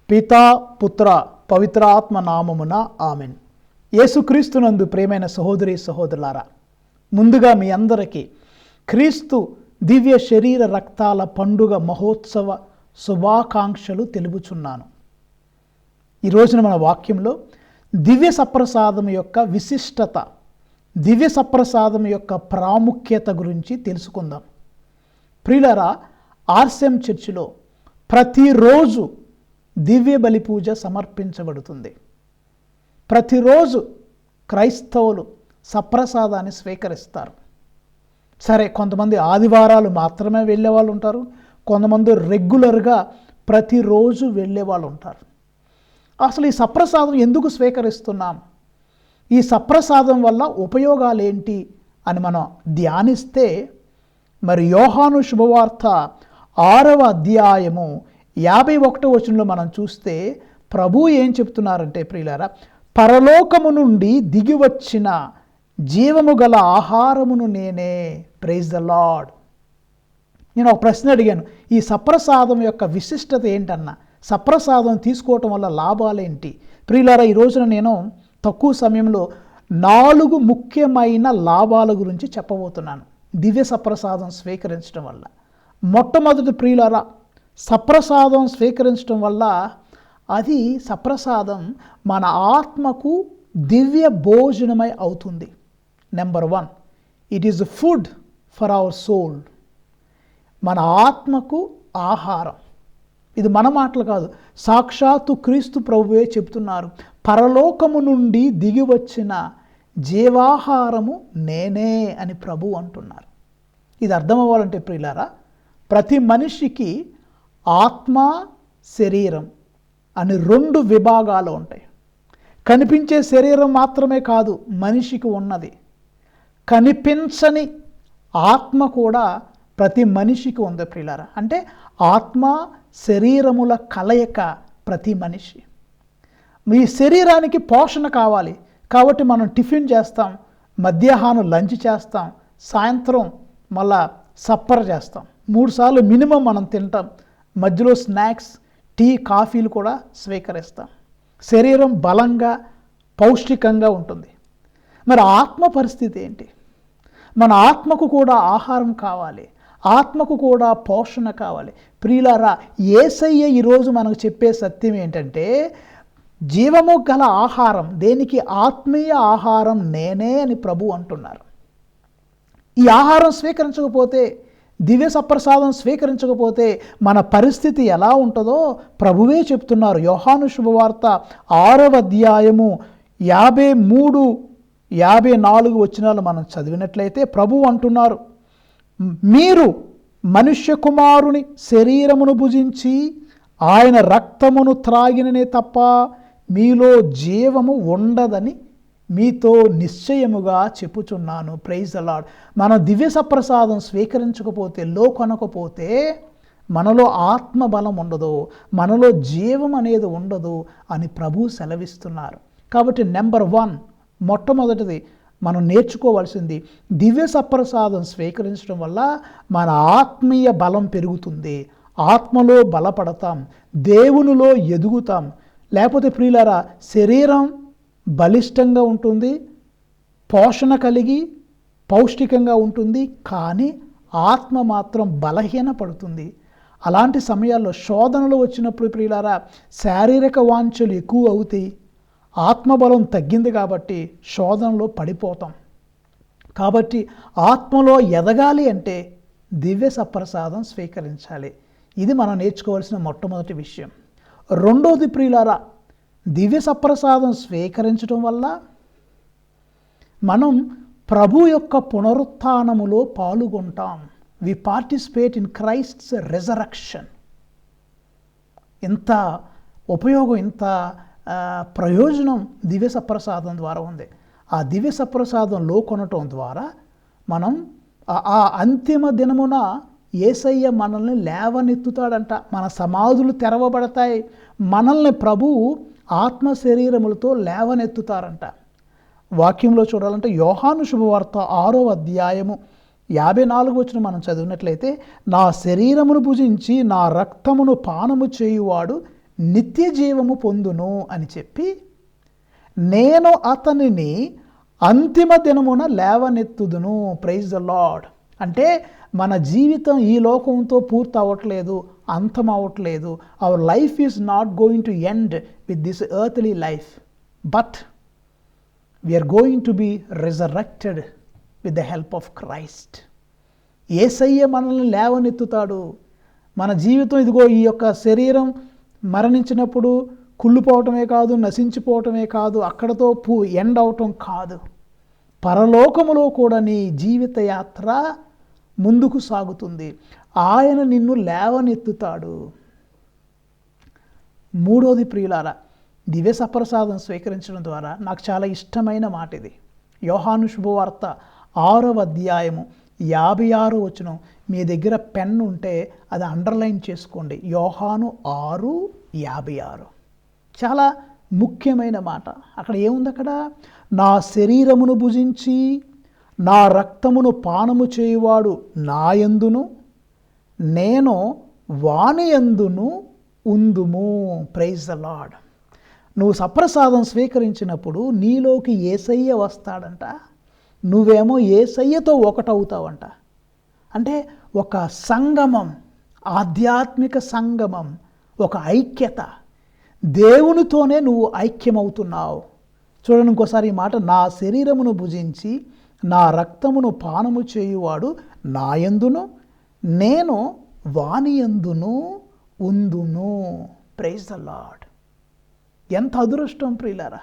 పితా పుత్ర పవిత్రాత్మ నామమున ఆమెన్. యేసుక్రీస్తునందు ప్రియమైన సహోదరి సహోదరులారా, ముందుగా మీ అందరికీ క్రీస్తు దివ్య శరీర రక్తాల పండుగ మహోత్సవ శుభాకాంక్షలు తెలుపుచున్నాను. ఈ రోజున మన వాక్యంలో దివ్య సప్రసాదం యొక్క విశిష్టత, దివ్య సప్రసాదం యొక్క ప్రాముఖ్యత గురించి తెలుసుకుందాం. ప్రియులారా, ఆర్సెమ్ చర్చిలో ప్రతిరోజు దివ్య బలి పూజ సమర్పించబడుతుంది. ప్రతిరోజు క్రైస్తవులు సప్రసాదాన్ని స్వీకరిస్తారు. సరే, కొంతమంది ఆదివారాలు మాత్రమే వెళ్ళే వాళ్ళు ఉంటారు, కొంతమంది రెగ్యులర్గా ప్రతిరోజు వెళ్ళే వాళ్ళు ఉంటారు. అసలు ఈ సప్రసాదం ఎందుకు స్వీకరిస్తున్నాం, ఈ సప్రసాదం వల్ల ఉపయోగాలు ఏంటి అని మనం ధ్యానిస్తే, మరి యోహాను శుభవార్త 6వ అధ్యాయము 51వ వచనంలో మనం చూస్తే ప్రభు ఏం చెప్తున్నారంటే, ప్రియులారా, పరలోకము నుండి దిగి వచ్చిన జీవము గల ఆహారమును నేనే. Praise the Lord. నేను ఒక ప్రశ్న అడిగాను, ఈ సప్రసాదం యొక్క విశిష్టత ఏంటన్నా, సప్రసాదం తీసుకోవటం వల్ల లాభాలేంటి? ప్రియులారా, ఈ రోజున నేను తక్కువ సమయంలో 4 ముఖ్యమైన లాభాల గురించి చెప్పబోతున్నాను దివ్య సప్రసాదం స్వీకరించడం వల్ల. మొట్టమొదటి ప్రియులారా, సప్రసాదం స్వీకరించడం వల్ల అది సప్రసాదం మన ఆత్మకు దివ్య భోజనమై అవుతుంది. Number 1, it is food for our soul. మన ఆత్మకు ఆహారం. ఇది మన మాటలు కాదు, సాక్షాత్తు క్రీస్తు ప్రభువే చెప్తున్నారు. పరలోకము నుండి దిగి వచ్చిన జీవాహారము నేనే అని ప్రభు అంటున్నారు. ఇది అర్థం అవ్వాలంటే ప్రియులారా, ప్రతి మనిషికి ఆత్మ, శరీరం అని 2 విభాగాలు ఉంటాయి. కనిపించే శరీరం మాత్రమే కాదు మనిషికి ఉన్నది, కనిపించని ఆత్మ కూడా ప్రతి మనిషికి ఉంది ప్రియులారా. అంటే ఆత్మ శరీరముల కలయిక ప్రతి మనిషి. మీ శరీరానికి పోషణ కావాలి కాబట్టి మనం టిఫిన్ చేస్తాం, మధ్యాహ్నం లంచ్ చేస్తాం, సాయంత్రం మళ్ళా సప్పర్ చేస్తాం. 3 సార్లు మినిమం మనం తింటాం. మధ్యలో స్నాక్స్, టీ, కాఫీలు కూడా స్వీకరిస్తాం. శరీరం బలంగా పౌష్టికంగా ఉంటుంది. మరి ఆత్మ పరిస్థితి ఏంటి? మన ఆత్మకు కూడా ఆహారం కావాలి, ఆత్మకు కూడా పోషణ కావాలి. ప్రియులారా, యేసయ్య ఈరోజు మనకు చెప్పే సత్యం ఏంటంటే, జీవము గల ఆహారం, దేనికి ఆత్మీయ ఆహారం నేనే అని ప్రభు అంటున్నారు. ఈ ఆహారం స్వీకరించకపోతే, దివ్య సప్రసాదం స్వీకరించకపోతే మన పరిస్థితి ఎలా ఉంటుందో ప్రభువే చెప్తున్నారు. యోహాను శుభవార్త 6వ అధ్యాయము 53, 54 వచనాలు మనం చదివినట్లయితే ప్రభు అంటున్నారు, మీరు మనుష్య కుమారుని శరీరమును భుజించి ఆయన రక్తమును త్రాగిననే తప్ప మీలో జీవము ఉండదని మీతో నిశ్చయముగా చెప్పుచున్నాను. Praise the Lord. మనం దివ్య సప్రసాదం స్వీకరించకపోతే, కొనకపోతే మనలో ఆత్మబలం ఉండదు, మనలో జీవం అనేది ఉండదు అని ప్రభు సెలవిస్తున్నారు. కాబట్టి నెంబర్ 1, మొట్టమొదటిది మనం నేర్చుకోవాల్సింది, దివ్య సప్రసాదం స్వీకరించడం వల్ల మన ఆత్మీయ బలం పెరుగుతుంది, ఆత్మలో బలపడతాం, దేవునిలో ఎదుగుతాం. లేకపోతే ప్రియులారా, శరీరం బలిష్టంగా ఉంటుంది, పోషణ కలిగి పౌష్టికంగా ఉంటుంది, కానీ ఆత్మ మాత్రం బలహీన పడుతుంది. అలాంటి సమయాల్లో శోధనలు వచ్చినప్పుడు ప్రియులారా, శారీరక వాంఛలు ఎక్కువ అవుతాయి, ఆత్మబలం తగ్గింది కాబట్టి శోధనలో పడిపోతాం. కాబట్టి ఆత్మలో ఎదగాలి అంటే దివ్య సప్రసాదం స్వీకరించాలి. ఇది మనం నేర్చుకోవాల్సిన మొట్టమొదటి విషయం. రెండోది ప్రియులారా, దివ్య సప్రసాదం స్వీకరించడం వల్ల మనం ప్రభు యొక్క పునరుత్థానములో పాల్గొంటాం. వి పార్టిసిపేట్ ఇన్ క్రైస్ట్స్ రెజరక్షన్. ఇంత ఉపయోగం, ఇంత ప్రయోజనం దివ్య సప్రసాదం ద్వారా ఉంది. ఆ దివ్య సప్రసాదంలో కొనటం ద్వారా మనం ఆ అంతిమ దినమున యేసయ్య మనల్ని లేవనెత్తుతాడంట. మన సమాధులు తెరవబడతాయి, మనల్ని ప్రభువు ఆత్మ శరీరములతో లేవనెత్తుతారంట. వాక్యంలో చూడాలంటే యోహాను శుభవార్త 6వ అధ్యాయము 54 వచనం మనం చదివినట్లయితే, నా శరీరమును భుజించి నా రక్తమును పానము చేయువాడు నిత్య జీవము పొందును అని చెప్పి, నేను అతనిని అంతిమ దినమున లేవనెత్తుదును. Praise the lord. అంటే మన జీవితం ఈ లోకంతో పూర్తి అవ్వట్లేదు, అంతం అవ్వట్లేదు. Our life is not going to end with this earthly life, but we are going to be resurrected with the help of Christ. యేసయ్య మనల్ని లేవనెత్తుతాడు. మన జీవితం ఇదిగో ఈ యొక్క శరీరం మరణించినప్పుడు కుళ్ళిపోవటమే కాదు, నశించిపోవటమే కాదు, అక్కడతో ఎండ్ అవటం కాదు. పరలోకములో కూడా నీ జీవిత యాత్ర ముందుకు సాగుతుంది. ఆయన నిన్ను లేవనెత్తుతాడు. మూడోది ప్రియులారా, దివ్య సప్రసాదం స్వీకరించడం ద్వారా నాకు చాలా ఇష్టమైన మాట ఇది. యోహాను శుభవార్త 6వ అధ్యాయము 56వ వచనం. మీ దగ్గర పెన్ ఉంటే అది అండర్లైన్ చేసుకోండి. యోహాను 6:56 చాలా ముఖ్యమైన మాట. అక్కడ ఏముంది? అక్కడ నా శరీరమును భుజించి నా రక్తమును పానము చేయువాడు నా యందును, నేను వాని యందును ఉందుము. Praise the Lord. నువ్వు సప్రసాదం స్వీకరించినప్పుడు నీలోకి యేసయ్య వస్తాడంట, నువ్వేమో యేసయ్యతో ఒకటవుతావంట. అంటే ఒక సంగమం, ఆధ్యాత్మిక సంగమం, ఒక ఐక్యత. దేవునితోనే నువ్వు ఐక్యమవుతున్నావు. చూడండి ఇంకోసారి ఈ మాట, నా శరీరమును భుజించి నా రక్తమును పానము చేయువాడు నా యందును, నేను వాని యందును ఉందును. Praise the Lord. ఎంత అదృష్టం ప్రియులారా,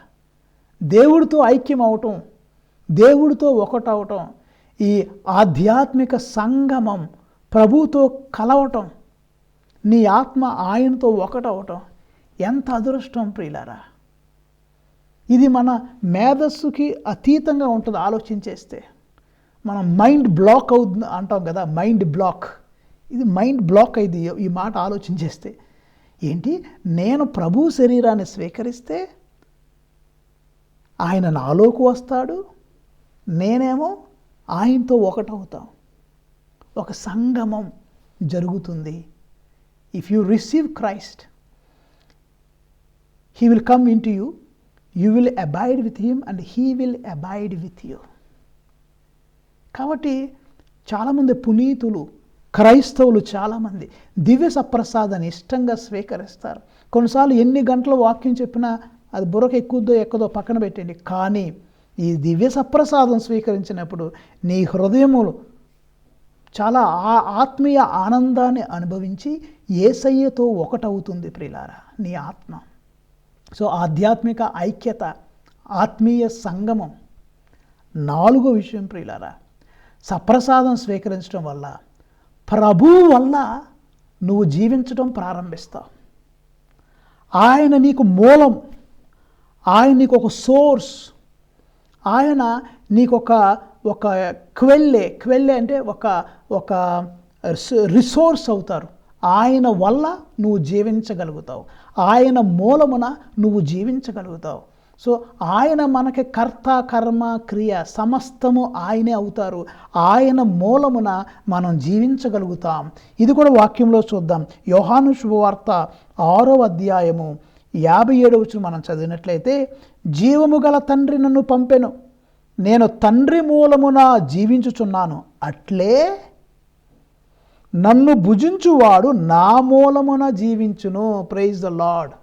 దేవుడితో ఐక్యం అవటం, దేవుడితో ఒకటవటం, ఈ ఆధ్యాత్మిక సంగమం, ప్రభుతో కలవటం, నీ ఆత్మ ఆయనతో ఒకటవటం ఎంత అదృష్టం ప్రియులారా. ఇది మన మేధస్సుకి అతీతంగా ఉంటుంది. ఆలోచించేస్తే మనం మైండ్ బ్లాక్ అవుతుంది అంటాం కదా, మైండ్ బ్లాక్. ఇది మైండ్ బ్లాక్ అయింది ఈ మాట ఆలోచించేస్తే. ఏంటి, నేను ప్రభు శరీరాన్ని స్వీకరిస్తే ఆయన నాలోకి వస్తాడు, నేనేమో ఆయనతో ఒకటవుతాం. ఒక సంగమం జరుగుతుంది. If you receive Christ, he will come in to you, you will abide with him and he will abide with you. కాబట్టి చాలామంది పునీతులు, క్రైస్తవులు చాలామంది దివ్య సప్రసాదాన్ని ఇష్టంగా స్వీకరిస్తారు. కొన్నిసార్లు ఎన్ని గంటల వాక్యం చెప్పినా అది బుర్రకు ఎక్కుద్దో ఎక్కదో పక్కన పెట్టండి. కానీ ఈ దివ్య సప్రసాదం స్వీకరించినప్పుడు నీ హృదయములు చాలా ఆత్మీయ ఆనందాన్ని అనుభవించి యేసయ్యతో ఒకటవుతుంది ప్రియులారా నీ ఆత్మ. సో ఆధ్యాత్మిక ఐక్యత, ఆత్మీయ సంగమం. 4వ విషయం ప్రియులారా, సప్రసాదం స్వీకరించడం వల్ల, ప్రభువు వల్ల నువ్వు జీవించడం ప్రారంభిస్తావు. ఆయన నీకు మూలం, ఆయన నీకు ఒక సోర్స్, ఆయన నీకు ఒక క్వెల్లే అంటే ఒక రిసోర్స్ అవుతారు. ఆయన వల్ల నువ్వు జీవించగలుగుతావు, ఆయన మూలమున నువ్వు జీవించగలుగుతావు. సో ఆయన మనకి కర్త, కర్మ, క్రియ సమస్తము ఆయనే అవుతారు. ఆయన మూలమున మనం జీవించగలుగుతాం. ఇది కూడా వాక్యంలో చూద్దాం. యోహాను శుభవార్త 6వ అధ్యాయము 57వ వచనం మనం చదివినట్లయితే, జీవము గల తండ్రి నన్ను పంపెను, నేను తండ్రి మూలమున జీవించుచున్నాను, అట్లే నన్ను భుజించువాడు నా మూలమున జీవించును. Praise the Lord.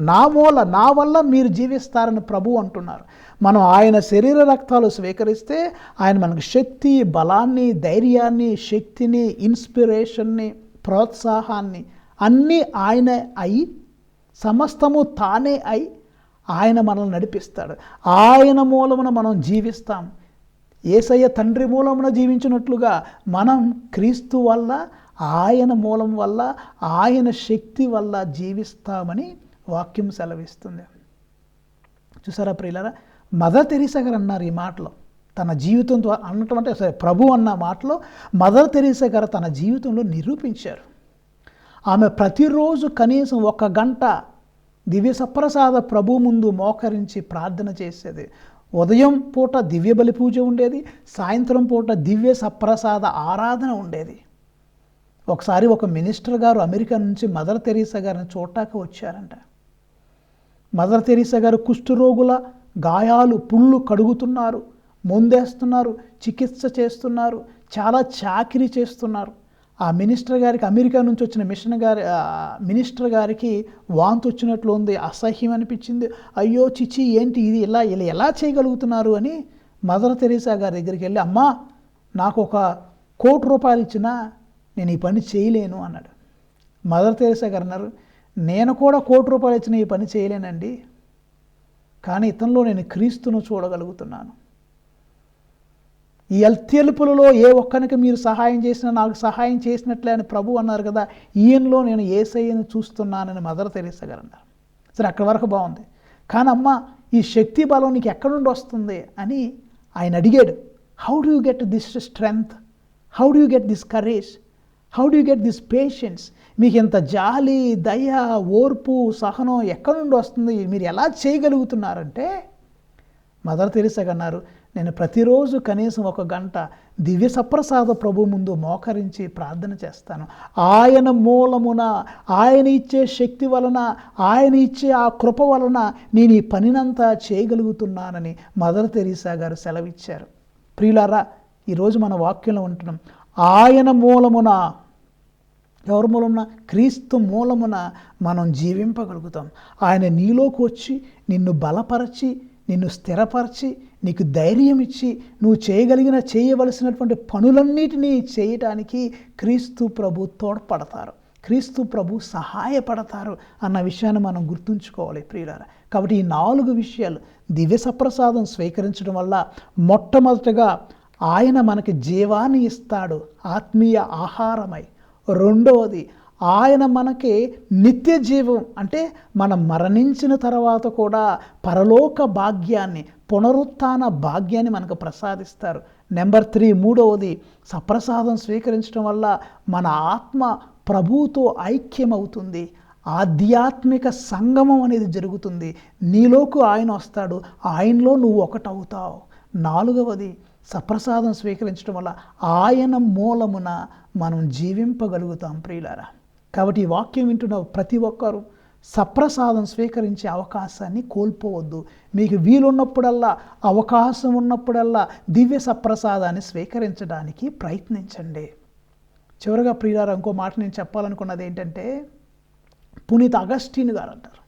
నా వల్ల మీరు జీవిస్తారని ప్రభు అంటున్నారు. మనం ఆయన శరీర రక్తాలు స్వీకరిస్తే ఆయన మనకు శక్తి, బలాన్ని, ధైర్యాన్ని, శక్తిని, ఇన్స్పిరేషన్ని, ప్రోత్సాహాన్ని అన్నీ ఆయనే అయి, సమస్తము తానే అయి ఆయన మనల్ని నడిపిస్తాడు. ఆయన మూలమున మనం జీవిస్తాం. యేసయ్య తండ్రి మూలమున జీవించినట్లుగా మనం క్రీస్తు వల్ల, ఆయన మూలం వల్ల, ఆయన శక్తి వల్ల జీవిస్తామని వాక్యం సెలవిస్తుంది. చూసారా ప్రియులారా, మదర్ తెరీసా గారు అన్నారు ఈ మాటలో, తన జీవితంతో అనటం అంటే సరే ప్రభు అన్న మాటలో మదర్ తెరీసా గారు తన జీవితంలో నిరూపించారు. ఆమె ప్రతిరోజు కనీసం 1 గంట దివ్య సప్రసాద ప్రభు ముందు మోకరించి ప్రార్థన చేసేది. ఉదయం పూట దివ్య బలి పూజ ఉండేది, సాయంత్రం పూట దివ్య సప్రసాద ఆరాధన ఉండేది. ఒకసారి ఒక మినిస్టర్ గారు అమెరికా నుంచి మదర్ తెరీసా గారిని చూడటానికి వచ్చారంట. మదర్ తెరీసా గారు కుష్ఠరోగుల గాయాలు పుళ్ళు కడుగుతున్నారు, మందేస్తున్నారు, చికిత్స చేస్తున్నారు, చాలా చాకిరీ చేస్తున్నారు. ఆ మినిస్టర్ గారికి, అమెరికా నుంచి వచ్చిన మినిస్టర్ గారికి వాంతి వచ్చినట్లు ఉంది, అసహ్యం అనిపించింది. అయ్యో చిచి ఏంటి ఇది, ఇలా ఎలా చేయగలుగుతున్నారు అని మదర్ తెరీసా గారి దగ్గరికి వెళ్ళి, అమ్మా నాకు ₹1,00,00,000 ఇచ్చినా నేను ఈ పని చేయలేను అన్నాడు. మదర్ తెరీసా గారు అన్నారు, నేను కూడా ₹1,00,00,000 ఇచ్చిన ఈ పని చేయలేనండి, కానీ ఇతనిలో నేను క్రీస్తును చూడగలుగుతున్నాను. ఈ అత్యల్పులలో ఏ ఒక్కరికి మీరు సహాయం చేసినా నాకు సహాయం చేసినట్లే అని ప్రభు అన్నారు కదా, ఈయనలో నేను యేసయ్యను చూస్తున్నానని మదర్ తెరీసా గారు అన్నారు. సరే, అక్కడి వరకు బాగుంది. కానీ అమ్మ, ఈ శక్తి బలం నీకు ఎక్కడి నుండి వస్తుంది అని ఆయన అడిగాడు. How do you get this strength, how do you get this courage, how do you get this patience, మీకు ఇంత జాలి, దయ, ఓర్పు, సహనం ఎక్కడి నుండి వస్తుంది, మీరు ఎలా చేయగలుగుతున్నారంటే మదర్ తెరీసా అన్నారు, నేను ప్రతిరోజు కనీసం 1 గంట దివ్య సప్రసాద ప్రభు ముందు మోకరించి ప్రార్థన చేస్తాను. ఆయన మూలమున, ఆయన ఇచ్చే శక్తి వలన, ఆయన ఇచ్చే ఆ కృప వలన నేను ఈ పనినంతా చేయగలుగుతున్నానని మదర్ తెరీసా గారు సెలవిచ్చారు. ప్రియులారా, ఈరోజు మన వాక్యంలో ఉంటున్నాం. ఆయన మూలమున, ఎవరి మూలమున? క్రీస్తు మూలమున మనం జీవింపగలుగుతాం. ఆయన నీలోకి వచ్చి నిన్ను బలపరచి, నిన్ను స్థిరపరిచి, నీకు ధైర్యం ఇచ్చి, నువ్వు చేయవలసినటువంటి పనులన్నిటినీ చేయటానికి క్రీస్తు ప్రభు తోడ్పడతారు, క్రీస్తు ప్రభు సహాయపడతారు అన్న విషయాన్ని మనం గుర్తుంచుకోవాలి ప్రియులారా. కాబట్టి ఈ 4 విషయాలు దివ్య సప్రసాదం స్వీకరించడం వల్ల మొట్టమొదటిగా ఆయన మనకి జీవాన్ని ఇస్తాడు ఆత్మీయ ఆహారమై. రెండవది, ఆయన మనకి నిత్య జీవం, అంటే మనం మరణించిన తర్వాత కూడా పరలోక భాగ్యాన్ని, పునరుత్థాన భాగ్యాన్ని మనకు ప్రసాదిస్తారు. నెంబర్ 3, మూడవది, సప్రసాదం స్వీకరించడం వల్ల మన ఆత్మ ప్రభువుతో ఐక్యమవుతుంది, ఆధ్యాత్మిక సంగమం అనేది జరుగుతుంది. నీలోకి ఆయన వస్తాడు, ఆయనలో నువ్వు ఒకటవుతావు. 4వది, సప్రసాదం స్వీకరించడం వల్ల ఆయన మూలమున మనం జీవింపగలుగుతాం ప్రియులారా. కాబట్టి ఈ వాక్యం వింటున్న ప్రతి ఒక్కరూ సప్రసాదం స్వీకరించే అవకాశాన్ని కోల్పోవద్దు. మీకు వీలున్నప్పుడల్లా, అవకాశం ఉన్నప్పుడల్లా దివ్య సప్రసాదాన్ని స్వీకరించడానికి ప్రయత్నించండి. చివరగా ప్రియులారా, ఇంకో మాట నేను చెప్పాలనుకున్నది ఏంటంటే, పునీత అగస్టిన్ గారు అంటారు,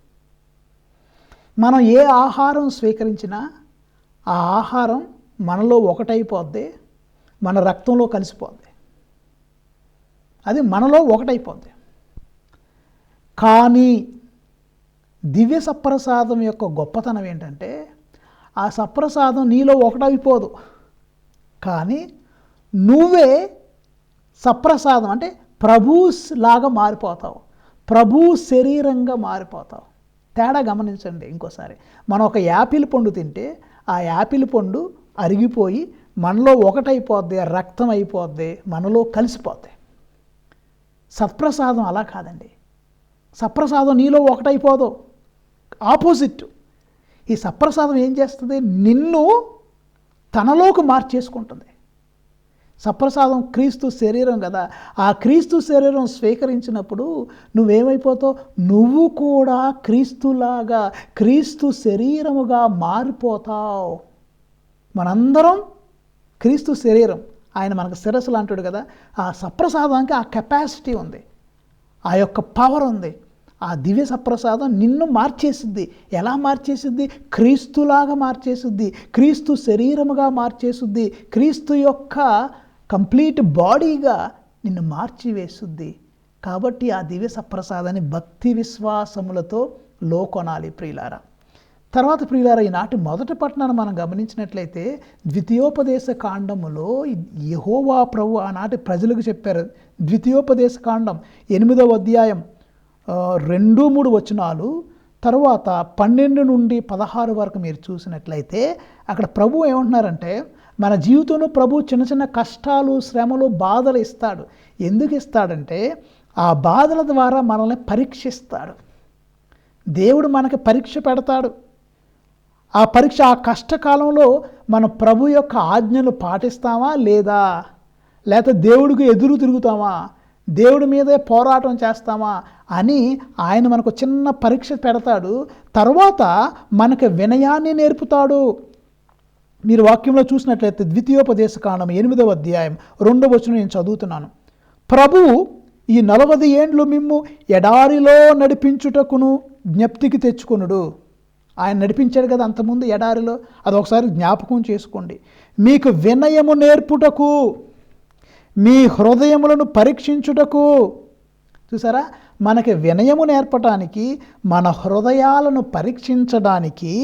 మనం ఏ ఆహారం స్వీకరించినా ఆ ఆహారం మనలో ఒకటైపోద్ది, మన రక్తంలో కలిసిపోద్ది, అది మనలో ఒకటైపోద్ది. కానీ దివ్య సప్రసాదం యొక్క గొప్పతనం ఏంటంటే, ఆ సప్రసాదం నీలో ఒకటైపోదు, కానీ నువ్వే సప్రసాదం అంటే ప్రభులాగా మారిపోతావు, ప్రభు శరీరంగా మారిపోతావు. తేడా గమనించండి. ఇంకోసారి, మనం ఒక యాపిల్ పండు తింటే ఆ యాపిల్ పండు అరిగిపోయి మనలో ఒకటైపోద్ది, రక్తం అయిపోద్ది, మనలో కలిసిపోద్ది. సత్ప్రసాదం అలా కాదండి. సప్రసాదం నీలో ఒకటైపోదు, ఆపోజిట్. ఈ సప్రసాదం ఏం చేస్తుంది? నిన్ను తనలోకి మార్చేసుకుంటుంది. సప్రసాదం క్రీస్తు శరీరం కదా, ఆ క్రీస్తు శరీరం స్వీకరించినప్పుడు నువ్వేమైపోతావు? నువ్వు కూడా క్రీస్తులాగా, క్రీస్తు శరీరముగా మారిపోతావు. మనందరం క్రీస్తు శరీరం, ఆయన మనకు శిరస్సు లాంటాడు కదా. ఆ సప్రసాదానికి ఆ కెపాసిటీ ఉంది, ఆ యొక్క పవర్ ఉంది. ఆ దివ్య సప్రసాదం నిన్ను మార్చేసిద్ది. ఎలా మార్చేసిద్ది? క్రీస్తులాగా మార్చేసిద్ది, క్రీస్తు శరీరముగా మార్చేసిద్ది, క్రీస్తు యొక్క కంప్లీట్ బాడీగా నిన్ను మార్చివేసుద్ది. కాబట్టి ఆ దివ్య సప్రసాదాన్ని భక్తి విశ్వాసములతో లోకొనాలి ప్రియులారా. తర్వాత ప్రియులారా, ఈనాటి మొదటి పట్టణాన్ని మనం గమనించినట్లయితే, ద్వితీయోపదేశ కాండములో యెహోవా ప్రభు ఆనాటి ప్రజలకు చెప్పారు. ద్వితీయోపదేశ కాండం 8వ అధ్యాయం 2-3 వచనాలు, తర్వాత 12 నుండి 16 వరకు మీరు చూసినట్లయితే, అక్కడ ప్రభు ఏమంటున్నారంటే, మన జీవితంలో ప్రభు చిన్న చిన్న కష్టాలు, శ్రమలు, బాధలు ఇస్తాడు. ఎందుకు ఇస్తాడంటే, ఆ బాధల ద్వారా మనల్ని పరీక్షిస్తాడు. దేవుడు మనకి పరీక్ష పెడతాడు. ఆ పరీక్ష, ఆ కష్టకాలంలో మనం ప్రభు యొక్క ఆజ్ఞలు పాటిస్తామా లేదా, లేకపోతే దేవుడికి ఎదురు తిరుగుతామా, దేవుడి మీదే పోరాటం చేస్తామా అని ఆయన మనకు చిన్న పరీక్ష పెడతాడు. తర్వాత మనకు వినయాన్ని నేర్పుతాడు. మీరు వాక్యంలో చూసినట్లయితే ద్వితీయోపదేశకాండం 8వ అధ్యాయం 2వ వచనం నేను చదువుతున్నాను. ప్రభువు ఈ 40 ఏండ్లు మిమ్ము ఎడారిలో నడిపించుటకును జ్ఞప్తికి తెచ్చుకొనుడు. ఆయన నడిపించాడు కదా అంతకుముందు ఎడారిలో, అదొకసారి జ్ఞాపకం చేసుకోండి. మీకు వినయము నేర్పుటకు, మీ హృదయములను పరీక్షించుటకు. చూసారా, మనకి వినయము నేర్పటానికి, మన హృదయాలను పరీక్షించడానికి,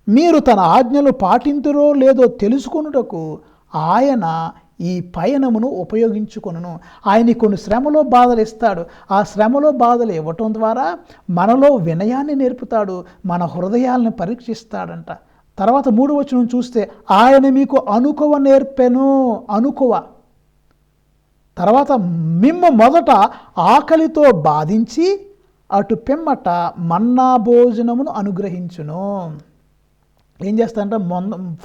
మీరు తన ఆజ్ఞలు పాటింతురో లేదో తెలుసుకొనుటకు ఆయన ఈ పయనమును ఉపయోగించుకొనును. ఆయన కొన్ని శ్రమలో బాధలు ఇస్తాడు. ఆ శ్రమలో బాధలు ఇవ్వటం ద్వారా మనలో వినయాన్ని నేర్పుతాడు, మన హృదయాలను పరీక్షిస్తాడంట. తర్వాత 3వ వచనం చూస్తే ఆయన మీకు అనుకువ నేర్పెను. అనుకువ. తర్వాత మిమ్ము మొదట ఆకలితో బాధించి అటు పిమ్మట మన్నా భోజనమును అనుగ్రహించును. ఏం చేస్తారంటే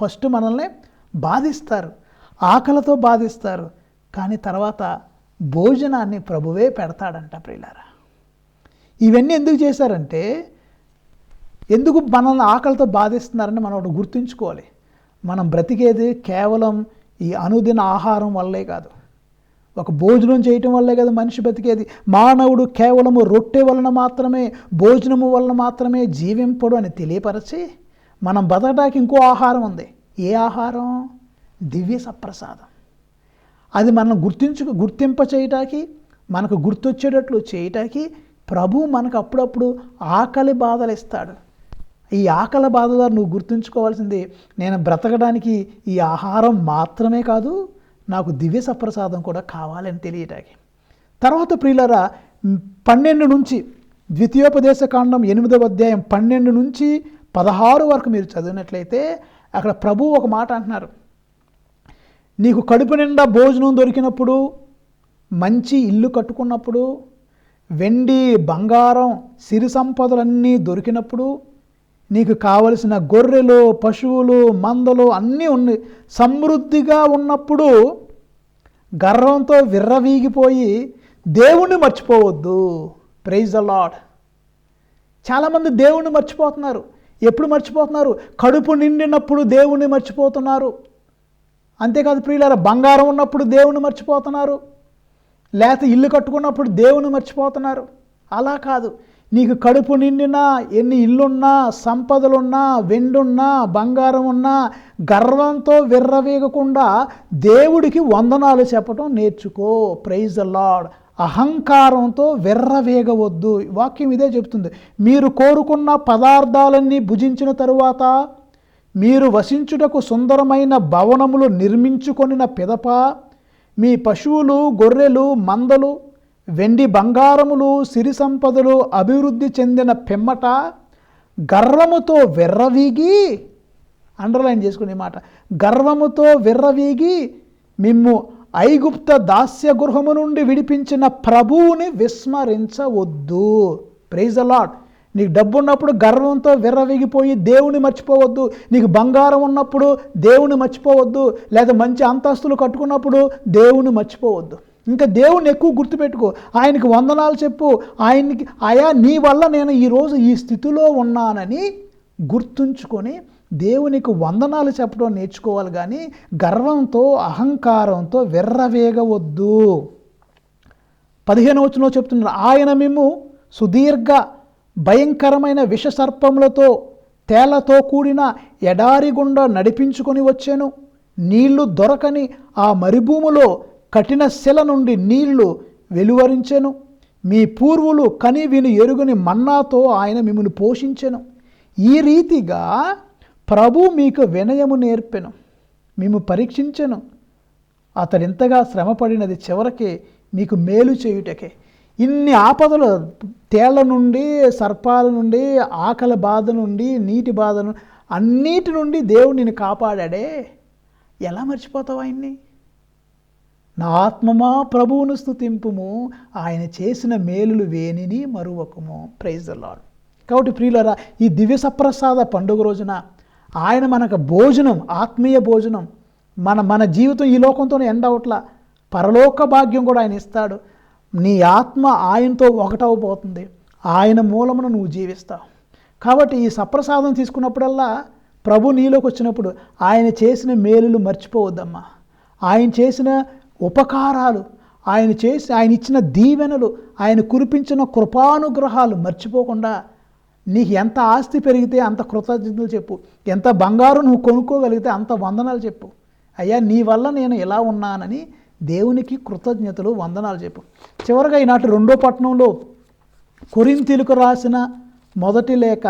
ఫస్ట్ మనల్ని బాధిస్తారు, ఆకలితో బాధిస్తారు, కానీ తర్వాత భోజనాన్ని ప్రభువే పెడతాడంట. ప్రియులారా, ఇవన్నీ ఎందుకు చేశారంటే, ఎందుకు మనల్ని ఆకలితో బాధిస్తున్నారని మనం ఒకటి గుర్తుంచుకోవాలి. మనం బ్రతికేది కేవలం ఈ అనుదిన ఆహారం వల్లే కాదు, ఒక భోజనం చేయటం వల్లే కదా మనిషి బతికేది. మానవుడు కేవలము రొట్టె వలన మాత్రమే, భోజనము వలన మాత్రమే జీవింపడు అని తెలియపరచి మనం బతకడానికి ఇంకో ఆహారం ఉంది. ఏ ఆహారం? దివ్య సప్రసాదం. అది మనం గుర్తింప చేయటానికి, మనకు గుర్తొచ్చేటట్లు చేయటానికి ప్రభు మనకు అప్పుడప్పుడు ఆకలి బాధలు ఇస్తాడు. ఈ ఆకలి బాధలు నువ్వు గుర్తుంచుకోవాల్సింది, నేను బ్రతకడానికి ఈ ఆహారం మాత్రమే కాదు, నాకు దివ్య సప్రసాదం కూడా కావాలని తెలియటానికి. తర్వాత ప్రియులారా 12 నుంచి ద్వితీయోపదేశకాండం 8వ అధ్యాయం 12 నుంచి 16 వరకు మీరు చదివినట్లయితే అక్కడ ప్రభువు ఒక మాట అంటున్నారు. నీకు కడుపు నిండా భోజనం దొరికినప్పుడు, మంచి ఇల్లు కట్టుకున్నప్పుడు, వెండి బంగారం సిరి సంపదలన్నీ దొరికినప్పుడు, నీకు కావలసిన గొర్రెలు పశువులు మందలు అన్నీ ఉన్నాయి, సమృద్ధిగా ఉన్నప్పుడు గర్వంతో విర్రవీగిపోయి దేవుణ్ణి మర్చిపోవద్దు. Praise the Lord. చాలామంది దేవుణ్ణి మర్చిపోతున్నారు. ఎప్పుడు మర్చిపోతున్నారు? కడుపు నిండినప్పుడు దేవుణ్ణి మర్చిపోతున్నారు. అంతేకాదు ప్రియులారా, బంగారం ఉన్నప్పుడు దేవుణ్ణి మర్చిపోతున్నారు, లేకపోతే ఇల్లు కట్టుకున్నప్పుడు దేవుణ్ణి మర్చిపోతున్నారు. అలా కాదు, నీకు కడుపు నిండినా, ఎన్ని ఇల్లున్నా, సంపదలున్నా, వెండున్నా, బంగారం ఉన్నా, గర్వంతో విర్రవీగకుండా దేవుడికి వందనాలు చెప్పడం నేర్చుకో. Praise the Lord. అహంకారంతో విర్రవేగవద్దు. వాక్యం ఇదే చెప్తుంది. మీరు కోరుకున్న పదార్థాలన్నీ భుజించిన తరువాత, మీరు వసించుటకు సుందరమైన భవనములు నిర్మించుకొనిన పిదప, మీ పశువులు గొర్రెలు మందలు వెండి బంగారములు సిరి సంపదలు అభివృద్ధి చెందిన పిమ్మట గర్వముతో విర్రవీగి, అండర్లైన్ చేసుకునే మాట, గర్వముతో విర్రవీగి మిమ్ము ఐగుప్త దాస్య గృహము నుండి విడిపించిన ప్రభువుని విస్మరించవద్దు. Praise the lord. నీకు డబ్బు ఉన్నప్పుడు గర్వంతో విర్రవీగిపోయి దేవుని మర్చిపోవద్దు. నీకు బంగారం ఉన్నప్పుడు దేవుని మర్చిపోవద్దు, లేదా మంచి అంతస్తులు కట్టుకున్నప్పుడు దేవుని మర్చిపోవద్దు. ఇంకా దేవుని ఎక్కువ గుర్తుపెట్టుకో, ఆయనకి వందనాలు చెప్పు. ఆయనకి ఆయా నీ వల్ల నేను ఈరోజు ఈ స్థితిలో ఉన్నానని గుర్తుంచుకొని దేవునికి వందనాలు చెప్పడం నేర్చుకోవాలి. కానీ గర్వంతో అహంకారంతో విర్రవేగవద్దు. 15వ వచనంలో చెప్తున్నారు, ఆయన మిమ్ము సుదీర్ఘ భయంకరమైన విషసర్పములతో తేళ్లతో కూడిన ఎడారి గుండా నడిపించుకొని వచ్చాను. నీళ్లు దొరకని ఆ మరుభూమిలో కఠిన శిల నుండి నీళ్లు వెలువరించెను. మీ పూర్వులు కని విని ఎరుగని మన్నాతో ఆయన మిమ్మల్ని పోషించెను. ఈ రీతిగా ప్రభు మీకు వినయము నేర్పెను, మేము పరీక్షించెను. అతడింతగా శ్రమపడినది చివరికి మీకు మేలు చేయుటకే. ఇన్ని ఆపదలు, తేళ్ల నుండి, సర్పాల నుండి, ఆకలి బాధ నుండి, నీటి బాధ నుండి, అన్నిటి నుండి దేవుడు నిన్ను కాపాడాడే. ఎలా మర్చిపోతావు ఆయన్ని? నా ఆత్మమా ప్రభువును స్తుతింపుము, ఆయన చేసిన మేలులు వేనిని మరువకుము. Praise the Lord. కాబట్టి ప్రియులారా, ఈ దివ్య సప్రసాద పండుగ రోజున ఆయన మనకు భోజనం, ఆత్మీయ భోజనం. మన జీవితం ఈ లోకంతోనే ఎండ్ అవట్లా. పరలోక భాగ్యం కూడా ఆయన ఇస్తాడు. నీ ఆత్మ ఆయనతో ఒకటవబోతుంది. ఆయన మూలమున నువ్వు జీవిస్తావు. కాబట్టి ఈ సప్రసాదం తీసుకున్నప్పుడల్లా ప్రభు నీలోకి వచ్చినప్పుడు ఆయన చేసిన మేలులు మర్చిపోవద్దమ్మా. ఆయన చేసిన ఉపకారాలు, ఆయన ఇచ్చిన దీవెనలు, ఆయన కురిపించిన కృపానుగ్రహాలు మర్చిపోకుండా నీకు ఎంత ఆస్తి పెరిగితే అంత కృతజ్ఞతలు చెప్పు. ఎంత బంగారం నువ్వు కొనుక్కోగలిగితే అంత వందనాలు చెప్పు. అయ్యా నీ వల్ల నేను ఎలా ఉన్నానని దేవునికి కృతజ్ఞతలు వందనాలు చెప్పు. చివరగా ఈనాటి 2వ పట్టణంలో కొరింథీయులకు రాసిన మొదటి లేఖ,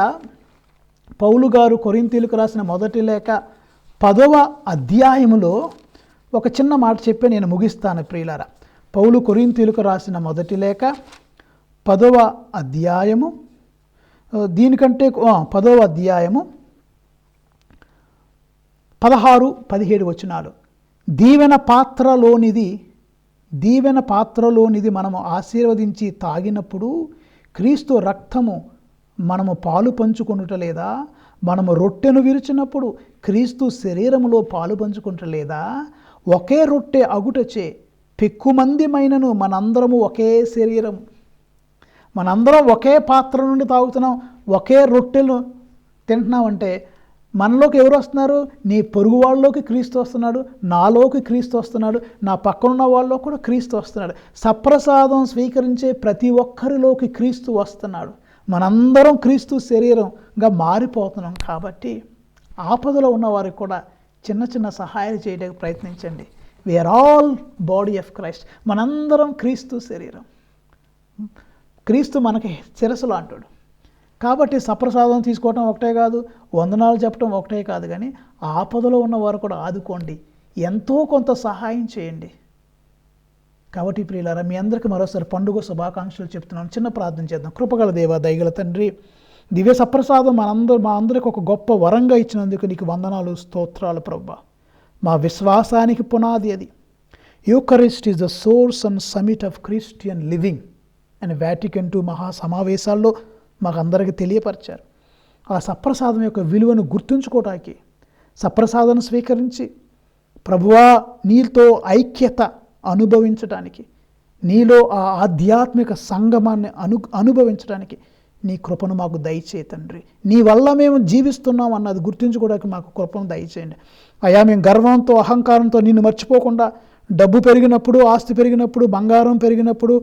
పౌలు గారు కొరింథీయులకు రాసిన మొదటి లేఖ 10వ అధ్యాయములో ఒక చిన్న మాట చెప్పి నేను ముగిస్తాను ప్రియులారా. పౌలు కొరింథీయులకు రాసిన మొదటి లేఖ 10వ అధ్యాయము, దీనికంటే 10వ అధ్యాయము 16-17 వచనాలు. దీవెన పాత్రలోనిది మనము ఆశీర్వదించి తాగినప్పుడు క్రీస్తు రక్తము మనము పాలు పంచుకొనుటలేదా? మనము రొట్టెను విరిచినప్పుడు క్రీస్తు శరీరములో పాలు పంచుకుంటలేదా? ఒకే రొట్టె అగుటచే పెక్కుమందిమైనను మనందరము ఒకే శరీరం, మనందరం ఒకే పాత్ర నుండి తాగుతున్నాం, ఒకే రొట్టెలు తింటున్నామంటే మనలోకి ఎవరు వస్తున్నారు? నీ పొరుగు వాళ్ళలోకి క్రీస్తు వస్తున్నాడు, నాలోకి క్రీస్తు వస్తున్నాడు, నా పక్కనున్న వాళ్ళలో కూడా క్రీస్తు వస్తున్నాడు. సప్రసాదం స్వీకరించే ప్రతి ఒక్కరిలోకి క్రీస్తు వస్తున్నాడు. మనందరం క్రీస్తు శరీరంగా మారిపోతున్నాం. కాబట్టి ఆపదలో ఉన్న వారికి కూడా చిన్న చిన్న సహాయాలు చేయడానికి ప్రయత్నించండి. We are all body of Christ. మనందరం క్రీస్తు శరీరం. క్రీస్తు మనకి శిరస్సులో అంటాడు. కాబట్టి సప్రసాదం తీసుకోవటం ఒకటే కాదు, వందనాలు చెప్పడం ఒకటే కాదు, కానీ ఆపదలో ఉన్నవారు కూడా ఆదుకోండి, ఎంతో కొంత సహాయం చేయండి. కాబట్టి ప్రియులారా, మీ అందరికీ మరోసారి పండుగ శుభాకాంక్షలు చెప్తున్నాను. చిన్న ప్రార్థన చేద్దాం. కృపగల దేవ, దయగల తండ్రి, దివ్య సప్రసాదం మా అందరికి ఒక గొప్ప వరంగా ఇచ్చినందుకు నీకు వందనాలు, స్తోత్రాలు ప్రభువా. మా విశ్వాసానికి పునాది అది. Eucharist is the source and summit of Christian living అని వాటికన్ II మహా సమావేశాల్లో మాకు అందరికీ తెలియపరిచారు. ఆ సప్రసాదం యొక్క విలువను గుర్తుంచుకోవటానికి, సప్రసాదం స్వీకరించి ప్రభువా నీతో ఐక్యత అనుభవించడానికి, నీలో ఆ ఆధ్యాత్మిక సంగమాన్ని అనుభవించడానికి నీ కృపను మాకు దయచేయి తండ్రి. నీ వల్ల మేము జీవిస్తున్నాం అన్నది గుర్తించుకోవడానికి మాకు కృపను దయచేయండి. అయా మేము గర్వంతో అహంకారంతో నిన్ను మర్చిపోకుండా, డబ్బు పెరిగినప్పుడు, ఆస్తి పెరిగినప్పుడు, బంగారం పెరిగినప్పుడు,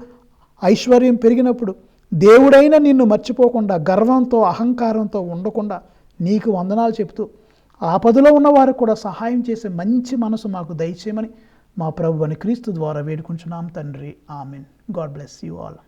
ఐశ్వర్యం పెరిగినప్పుడు దేవుడైన నిన్ను మర్చిపోకుండా, గర్వంతో అహంకారంతో ఉండకుండా నీకు వందనాలు చెప్తూ ఆపదలో ఉన్నవారికి కూడా సహాయం చేసే మంచి మనసు మాకు దయచేయమని మా ప్రభువైన క్రీస్తు ద్వారా వేడుకుంటున్నాం తండ్రి. Amen. God bless you all.